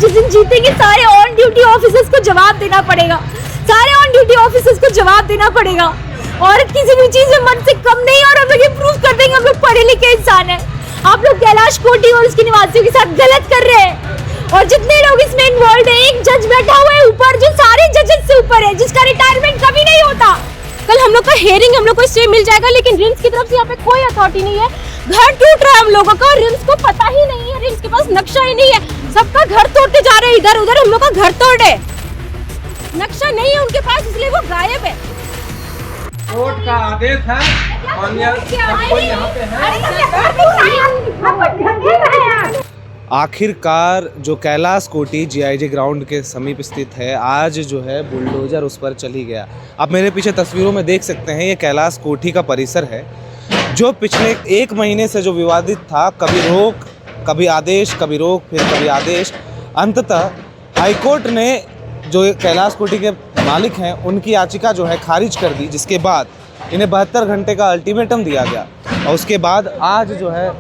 जिस दिन जीतेंगे सारे ऑन ड्यूटी ऑफिसर्स को जवाब देना पड़ेगा, सारे ऑन ड्यूटी ऑफिसर्स को जवाब देना पड़ेगा। औरत किसी भी चीज में मन से कम नहीं, और हम लोग ये प्रूव कर देंगे हम लोग पढ़े लिखे इंसान हैं। आप लोग कैलाश कोठी और उसके निवासियों के साथ गलत कर रहे हैं, और जितने लोग इसमें इन्वॉल्व हैं, एक जज बैठा हुआ है ऊपर जो सारे जजेस से ऊपर है, जिसका रिटायरमेंट कभी नहीं होता। कल हम लोग का हेयरिंग हम लोग को स्टे मिल जाएगा, लेकिन रिम्स की तरफ से यहाँ पे कोई अथॉरिटी नहीं है। घर टूट रहा है हम लोगों का, रिम्स को पता ही नहीं है, रिम्स के पास नक्शा ही नहीं है, सबका घर तोड़ते जा रहे हैं इधर उधर, हम लोग का घर तोड़े, नक्शा नहीं है उनके पास, इसलिए वो गायब है। कोर्ट का आदेश है, यहाँ पे है। आखिरकार जो कैलाश कोठी जीआईजी ग्राउंड के समीप स्थित है, आज जो है बुलडोजर उस पर चली गया। आप मेरे पीछे तस्वीरों में देख सकते हैं, ये कैलाश कोठी का परिसर है जो पिछले 1 महीने से जो विवादित था, कभी रोक कभी आदेश, कभी रोक फिर कभी आदेश। अंततः हाईकोर्ट ने जो कैलाश कोठी के मालिक हैं उनकी याचिका जो है खारिज कर दी, जिसके बाद इन्हें 72 घंटे का अल्टीमेटम दिया गया। और उसके बाद आज जो है,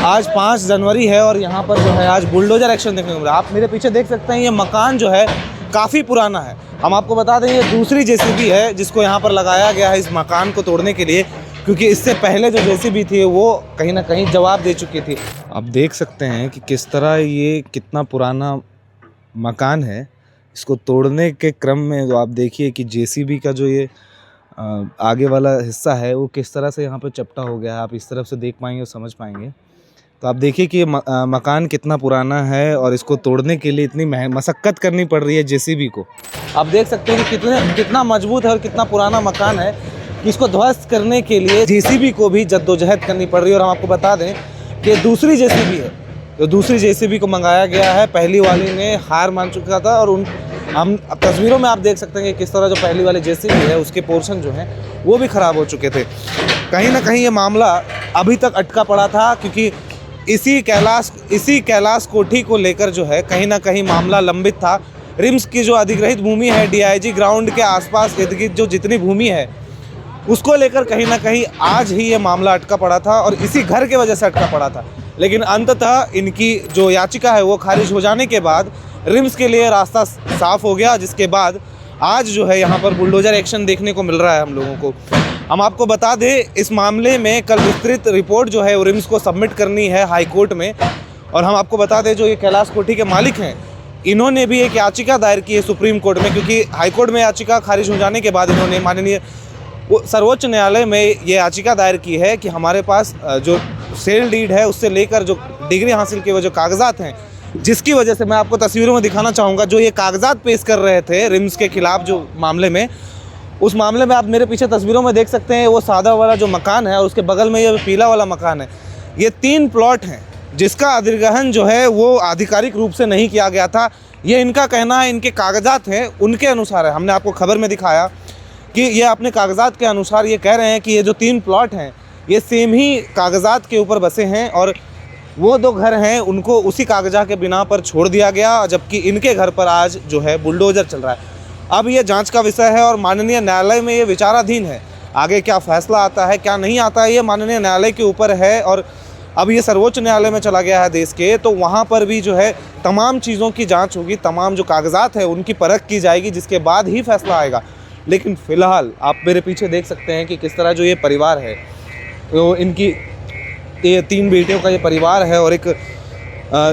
आज 5 जनवरी है और यहाँ पर जो है आज बुलडोजर एक्शन देखने को मिला। आप मेरे पीछे देख सकते हैं, ये मकान जो है काफ़ी पुराना है। हम आपको बता दें, ये दूसरी जेसीबी है जिसको यहाँ पर लगाया गया है इस मकान को तोड़ने के लिए, क्योंकि इससे पहले जो जेसीबी थी वो कहीं ना कहीं जवाब दे चुकी थी। आप देख सकते हैं कि किस तरह ये कितना पुराना मकान है। इसको तोड़ने के क्रम में जो आप देखिए कि जेसीबी का जो ये आगे वाला हिस्सा है वो किस तरह से यहाँ पर चपटा हो गया है। आप इस तरफ से देख पाएंगे और समझ पाएंगे। तो आप देखिए कि ये मकान कितना पुराना है और इसको तोड़ने के लिए इतनी मशक्क़त करनी पड़ रही है जेसीबी को। आप देख सकते हैं कि कितना मजबूत है और कितना पुराना मकान है कि इसको ध्वस्त करने के लिए जेसीबी को भी जद्दोजहद करनी पड़ रही है। और हम आपको बता दें कि दूसरी जेसीबी है, तो दूसरी जेसीबी को मंगाया गया है। पहली वाली ने हार मान चुका था, और हम तस्वीरों में आप देख सकते हैं कि किस तरह जो पहली वाली जेसीबी है उसके पोर्शन जो हैं वो भी ख़राब हो चुके थे। कहीं ना कहीं ये मामला अभी तक अटका पड़ा था, क्योंकि इसी कैलाश कोठी को लेकर जो है कहीं ना कहीं मामला लंबित था। रिम्स की जो अधिग्रहित भूमि है, डीआईजी ग्राउंड के आसपास इर्द गिर्द जो जितनी भूमि है उसको लेकर कहीं ना कहीं आज ही ये मामला अटका पड़ा था, और इसी घर के वजह से अटका पड़ा था। लेकिन अंततः इनकी जो याचिका है वो खारिज हो जाने के बाद रिम्स के लिए रास्ता साफ हो गया, जिसके बाद आज जो है यहाँ पर बुलडोजर एक्शन देखने को मिल रहा है हम लोगों को। हम आपको बता दें, इस मामले में कल विस्तृत रिपोर्ट जो है वो रिम्स को सबमिट करनी है हाई कोर्ट में। और हम आपको बता दें, जो ये कैलाश कोठी के मालिक हैं इन्होंने भी एक याचिका दायर की है सुप्रीम कोर्ट में, क्योंकि हाई कोर्ट में याचिका खारिज हो जाने के बाद इन्होंने माननीय सर्वोच्च न्यायालय में ये याचिका दायर की है कि हमारे पास जो सेल डीड है उससे लेकर जो डिग्री हासिल के वो जो कागजात हैं, जिसकी वजह से मैं आपको तस्वीरों में दिखाना चाहूँगा, जो ये कागजात पेश कर रहे थे रिम्स के खिलाफ जो मामले में, उस मामले में आप मेरे पीछे तस्वीरों में देख सकते हैं वो सादा वाला जो मकान है और उसके बगल में ये पीला वाला मकान है। ये 3 प्लॉट हैं जिसका अधिग्रहण जो है वो आधिकारिक रूप से नहीं किया गया था। ये इनका कहना है, इनके कागजात हैं उनके अनुसार है। हमने आपको खबर में दिखाया कि ये अपने कागजात के अनुसार ये कह रहे हैं कि ये जो 3 प्लॉट हैं ये सेम ही कागजात के ऊपर बसे हैं, और वो 2 घर हैं उनको उसी कागजात के बिना पर छोड़ दिया गया, जबकि इनके घर पर आज जो है बुलडोजर चल रहा है। अब ये जांच का विषय है और माननीय न्यायालय में ये विचाराधीन है। आगे क्या फैसला आता है क्या नहीं आता है ये माननीय न्यायालय के ऊपर है। और अब ये सर्वोच्च न्यायालय में चला गया है देश के, तो वहाँ पर भी जो है तमाम चीज़ों की जांच होगी, तमाम जो कागजात है उनकी परख की जाएगी, जिसके बाद ही फैसला आएगा। लेकिन फ़िलहाल आप मेरे पीछे देख सकते हैं कि किस तरह जो ये परिवार है, तो इनकी ये 3 बेटियों का ये परिवार है, और एक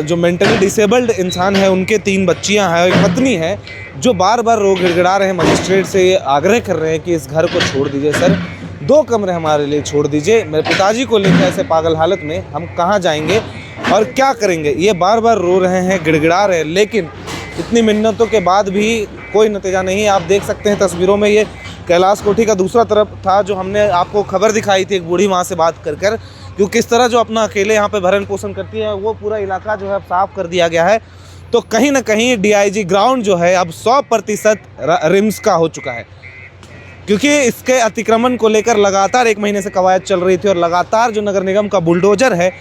जो मेंटली डिसेबल्ड इंसान है उनके 3 बच्चियां हैं, एक पत्नी है, जो बार बार रो गिड़गिड़ा रहे हैं, मजिस्ट्रेट से ये आग्रह कर रहे हैं कि इस घर को छोड़ दीजिए सर, 2 कमरे हमारे लिए छोड़ दीजिए। मेरे पिताजी को लेकर ऐसे पागल हालत में हम कहाँ जाएंगे और क्या करेंगे, ये बार बार रो रहे हैं, गिड़गिड़ा रहे हैं। लेकिन इतनी मिन्नतों के बाद भी कोई नतीजा नहीं। आप देख सकते हैं तस्वीरों में, ये कैलाश कोठी का दूसरा तरफ था जो हमने आपको खबर दिखाई थी एक बूढ़ी माँ से बात कर क्योंकि किस तरह जो अपना अकेले यहाँ पे भरण पोषण करती है, वो पूरा इलाका जो है अब साफ़ कर दिया गया है। तो कहीं ना कहीं डीआईजी ग्राउंड जो है अब 100% रिम्स का हो चुका है, क्योंकि इसके अतिक्रमण को लेकर लगातार 1 महीने से कवायद चल रही थी और लगातार जो नगर निगम का बुलडोजर है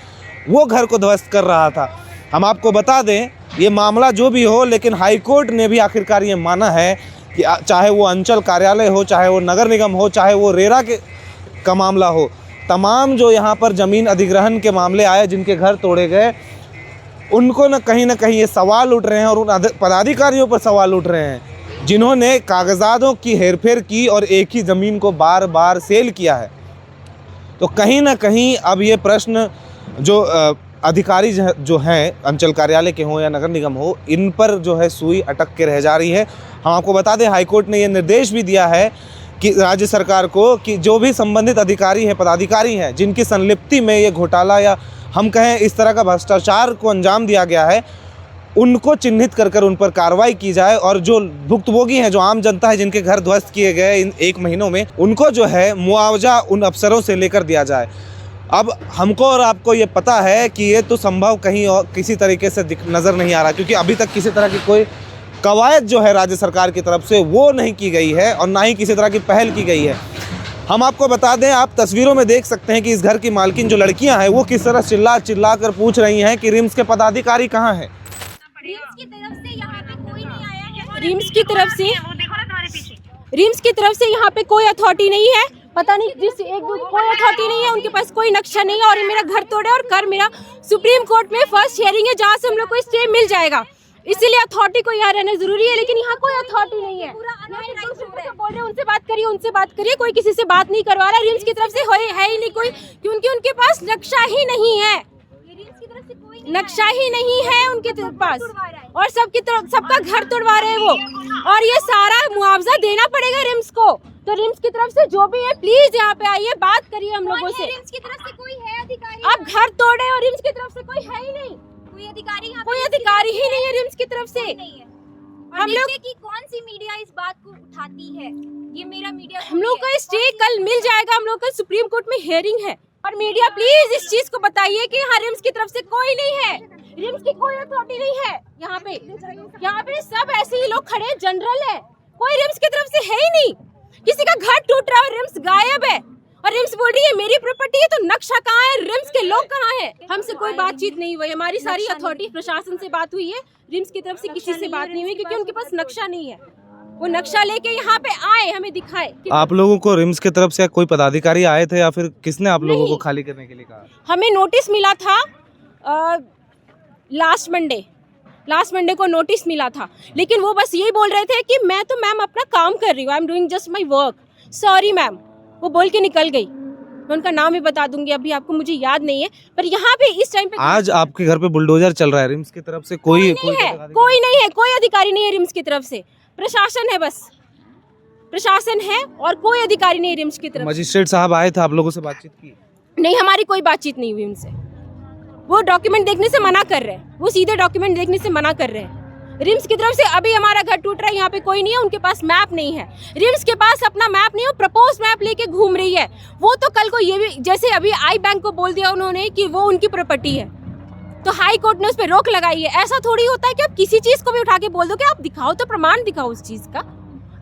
वो घर को ध्वस्त कर रहा था। हम आपको बता दें, ये मामला जो भी हो, लेकिन हाई कोर्ट ने भी आखिरकार ये माना है कि चाहे वो अंचल कार्यालय हो, चाहे वो नगर निगम हो, चाहे वो रेरा का मामला हो, तमाम जो यहाँ पर ज़मीन अधिग्रहण के मामले आए जिनके घर तोड़े गए, उनको ना कहीं ये सवाल उठ रहे हैं और उन पदाधिकारियों पर सवाल उठ रहे हैं जिन्होंने कागजातों की हेरफेर की और एक ही ज़मीन को बार बार सेल किया है। तो कहीं ना कहीं अब ये प्रश्न जो अधिकारी जो हैं अंचल कार्यालय के हों या नगर निगम हो, इन पर जो है सुई अटक के रह जा रही है। हम आपको बता दें, हाईकोर्ट ने ये निर्देश भी दिया है कि राज्य सरकार को कि जो भी संबंधित अधिकारी हैं, पदाधिकारी हैं, जिनकी संलिप्ति में ये घोटाला या हम कहें इस तरह का भ्रष्टाचार को अंजाम दिया गया है, उनको चिन्हित कर उन पर कार्रवाई की जाए और जो भुक्तभोगी हैं, जो आम जनता है, जिनके घर ध्वस्त किए गए इन 1 महीनों में, उनको जो है मुआवजा उन अफसरों से लेकर दिया जाए। अब हमको और आपको ये पता है कि ये तो संभव कहीं और किसी तरीके से नज़र नहीं आ रहा, क्योंकि अभी तक किसी तरह की कोई कवायद जो है राज्य सरकार की तरफ से वो नहीं की गई है और ना ही किसी तरह की पहल की गई है। हम आपको बता दें, आप तस्वीरों में देख सकते हैं कि इस घर की मालकिन जो लड़कियां हैं वो किस तरह चिल्ला कर पूछ रही हैं कि रिम्स के पदाधिकारी कहाँ हैं। रिम्स की तरफ से यहाँ पे कोई नहीं आया है। रिम्स की तरफ से यहाँ पे कोई अथॉरिटी नहीं है। पता नहीं कोई अथॉरिटी नहीं है, उनके पास कोई नक्शा नहीं है और मेरा घर तोड़े और कर मेरा सुप्रीम कोर्ट में फर्स्ट हियरिंग है जहाँ से हम लोग को स्टे मिल जाएगा। इसीलिए अथॉरिटी को यहाँ रहना जरूरी है, लेकिन यहाँ कोई अथॉरिटी नहीं है। बोल रहे उनसे बात करिए, कोई किसी से बात नहीं करवा रहा। रिम्स की तरफ से है ही नहीं कोई, क्योंकि उनके पास नक्शा ही नहीं है। नक्शा ही नहीं है उनके पास और सबका घर तोड़वा रहे हैं वो। और ये सारा मुआवजा देना पड़ेगा रिम्स को। तो रिम्स की तरफ से जो भी है प्लीज यहाँ पे आइए, बात करिए हम लोगों से। रिम्स की तरफ से कोई है अधिकारी? आप घर तोड़े और रिम्स की तरफ से कोई है ही नहीं, कोई अधिकारी ही नहीं है रिम्स की तरफ से। हम लोग की कौन सी मीडिया इस बात को उठाती है? ये मेरा मीडिया। हम लोग का स्टे कल मिल जाएगा, हम लोग का सुप्रीम कोर्ट में हियरिंग है और मीडिया प्लीज इस चीज को बताइए कि यहाँ रिम्स की तरफ से कोई नहीं है, रिम्स की कोई अथॉरिटी नहीं है। यहाँ पे सब ऐसे ही लोग खड़े जनरल है, कोई रिम्स की तरफ से है ही नहीं। किसी का घर टूट रहा है, रिम्स गायब है और रिम्स बोल रही है मेरी प्रॉपर्टी है, तो नक्शा कहाँ है, रिम्स के लोग कहाँ हैं? हमसे कोई बातचीत नहीं हुई, हमारी सारी अथॉरिटी प्रशासन से बात हुई है, रिम्स की तरफ से किसी से बात नहीं हुई, क्योंकि उनके पास नक्शा नहीं है। वो नक्शा लेके यहाँ पे आए, हमें दिखाए। आप लोगों को रिम्स की तरफ से कोई पदाधिकारी आए थे या फिर किसने आप लोगों को खाली करने के लिए कहा? हमें नोटिस मिला था लास्ट मंडे को नोटिस मिला था, लेकिन वो बस यही बोल रहे थे कि मैं तो मैम अपना काम कर रही हूँ, I am doing just my work, sorry ma'am, वो बोल के निकल गई। मैं उनका नाम भी बता दूंगी, अभी आपको मुझे याद नहीं है, पर यहाँ पे इस टाइम पे आज आपके घर पे बुलडोजर चल रहा है, रिम्स की तरफ से कोई नहीं है, कोई अधिकारी नहीं है रिम्स की तरफ से, प्रशासन है, बस प्रशासन है और कोई अधिकारी नहीं रिम्स की तरफ। मजिस्ट्रेट साहब आए थे, आप लोगों से बातचीत की? नहीं, हमारी कोई बातचीत नहीं हुई उनसे। वो डॉक्यूमेंट देखने से मना कर रहे हैं, वो सीधे डॉक्यूमेंट देखने से मना कर रहे हैं। रिम्स की तरफ से अभी हमारा घर टूट रहा है, यहाँ पे कोई नहीं है, उनके पास मैप नहीं है, रिम्स के पास अपना मैप नहीं है, प्रपोज मैप लेके घूम रही है। वो तो कल को ये भी, जैसे अभी आई बैंक को बोल दिया उन्होंने कि वो उनकी प्रॉपर्टी है, तो हाई कोर्ट ने उस पर रोक लगाई है। ऐसा थोड़ी होता है कि आप किसी चीज को भी उठा के बोल दो कि आप दिखाओ, तो प्रमाण दिखाओ उस चीज का।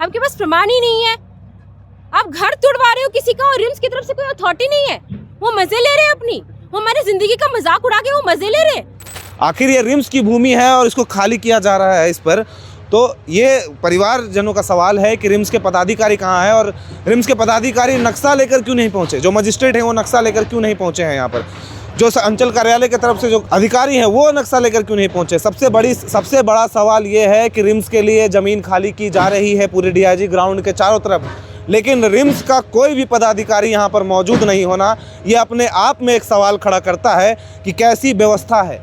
आपके पास प्रमाण ही नहीं है, आप घर तोड़वा रहे हो किसी का और रिम्स की तरफ से कोई अथॉरिटी नहीं है। वो मजे ले रहे हैं अपनी, वो हमारी जिंदगी का मजाक उड़ा के वो मजे ले रहे हैं। आखिर ये रिम्स की भूमि है और इसको खाली किया जा रहा है इस पर, तो ये परिवारजनों का सवाल है कि रिम्स के पदाधिकारी कहाँ हैं और रिम्स के पदाधिकारी नक्शा लेकर क्यों नहीं पहुँचे, जो मजिस्ट्रेट हैं वो नक्शा लेकर क्यों नहीं पहुँचे हैं यहाँ पर, जो अंचल कार्यालय की तरफ से जो अधिकारी हैं वो नक्शा लेकर क्यों नहीं पहुँचे। सबसे बड़ा सवाल ये है कि रिम्स के लिए ज़मीन खाली की जा रही है पूरे DIG ग्राउंड के चारों तरफ, लेकिन रिम्स का कोई भी पदाधिकारी यहाँ पर मौजूद नहीं होना ये अपने आप में एक सवाल खड़ा करता है कि कैसी व्यवस्था है।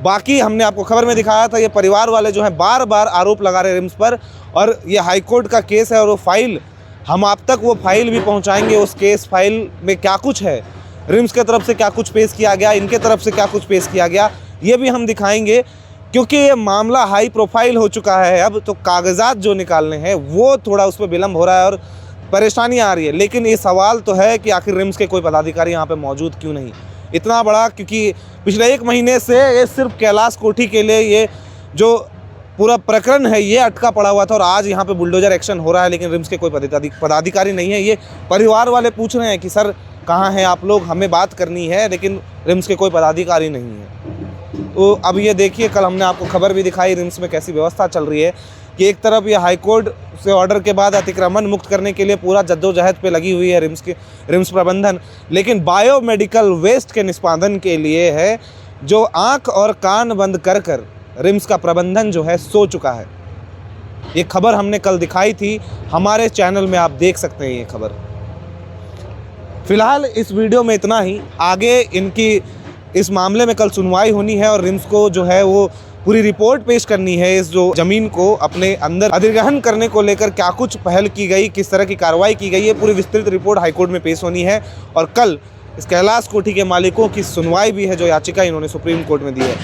बाकी हमने आपको खबर में दिखाया था, ये परिवार वाले जो हैं बार बार आरोप लगा रहे रिम्स पर, और ये हाईकोर्ट का केस है और वो फाइल हम आप तक वो फाइल भी पहुँचाएंगे। उस केस फाइल में क्या कुछ है, रिम्स की तरफ से क्या कुछ पेश किया गया, इनके तरफ से क्या कुछ पेश किया गया, ये भी हम दिखाएंगे, क्योंकि ये मामला हाई प्रोफाइल हो चुका है। अब तो कागजात जो निकालने हैं वो थोड़ा उस पर विलम्ब हो रहा है और परेशानी आ रही है, लेकिन ये सवाल तो है कि आखिर रिम्स के कोई पदाधिकारी यहाँ पे मौजूद क्यों नहीं। इतना बड़ा, क्योंकि पिछले 1 महीने से ये सिर्फ कैलाश कोठी के लिए ये जो पूरा प्रकरण है ये अटका पड़ा हुआ था और आज यहाँ पे बुलडोजर एक्शन हो रहा है, लेकिन रिम्स के कोई पदाधिकारी नहीं है। ये परिवार वाले पूछ रहे हैं कि सर कहाँ हैं आप लोग, हमें बात करनी है, लेकिन रिम्स के कोई पदाधिकारी नहीं है। तो अब ये देखिए, कल हमने आपको खबर भी दिखाई रिम्स में कैसी व्यवस्था चल रही है कि एक तरफ ये हाईकोर्ट से ऑर्डर के बाद अतिक्रमण मुक्त करने के लिए पूरा जद्दोजहद पे लगी हुई है रिम्स प्रबंधन, लेकिन बायोमेडिकल वेस्ट के निष्पादन के लिए है जो आंख और कान बंद कर कर रिम्स का प्रबंधन जो है सो चुका है। ये खबर हमने कल दिखाई थी, हमारे चैनल में आप देख सकते हैं ये खबर। फिलहाल इस वीडियो में इतना ही। आगे इनकी इस मामले में कल सुनवाई होनी है और रिम्स को जो है वो पूरी रिपोर्ट पेश करनी है। इस जो ज़मीन को अपने अंदर अधिग्रहण करने को लेकर क्या कुछ पहल की गई, किस तरह की कार्रवाई की गई है, पूरी विस्तृत रिपोर्ट हाईकोर्ट में पेश होनी है। और कल इस कैलाश कोठी के मालिकों की सुनवाई भी है, जो याचिका इन्होंने सुप्रीम कोर्ट में दी है।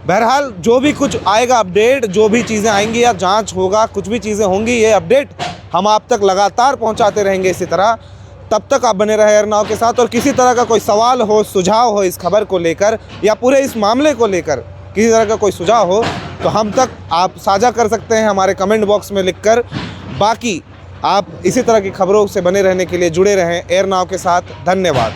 बहरहाल जो भी कुछ आएगा अपडेट, जो भी चीज़ें आएंगी या जांच होगा, कुछ भी चीज़ें होंगी, ये अपडेट हम आप तक लगातार पहुंचाते रहेंगे इसी तरह। तब तक आप बने रहे एयरनाउ के साथ। और किसी तरह का कोई सवाल हो, सुझाव हो इस खबर को लेकर या पूरे इस मामले को लेकर किसी तरह का कोई सुझाव हो तो हम तक आप साझा कर सकते हैं हमारे कमेंट बॉक्स में लिखकर। बाकी आप इसी तरह की खबरों से बने रहने के लिए जुड़े रहें एयरनाउ के साथ। धन्यवाद।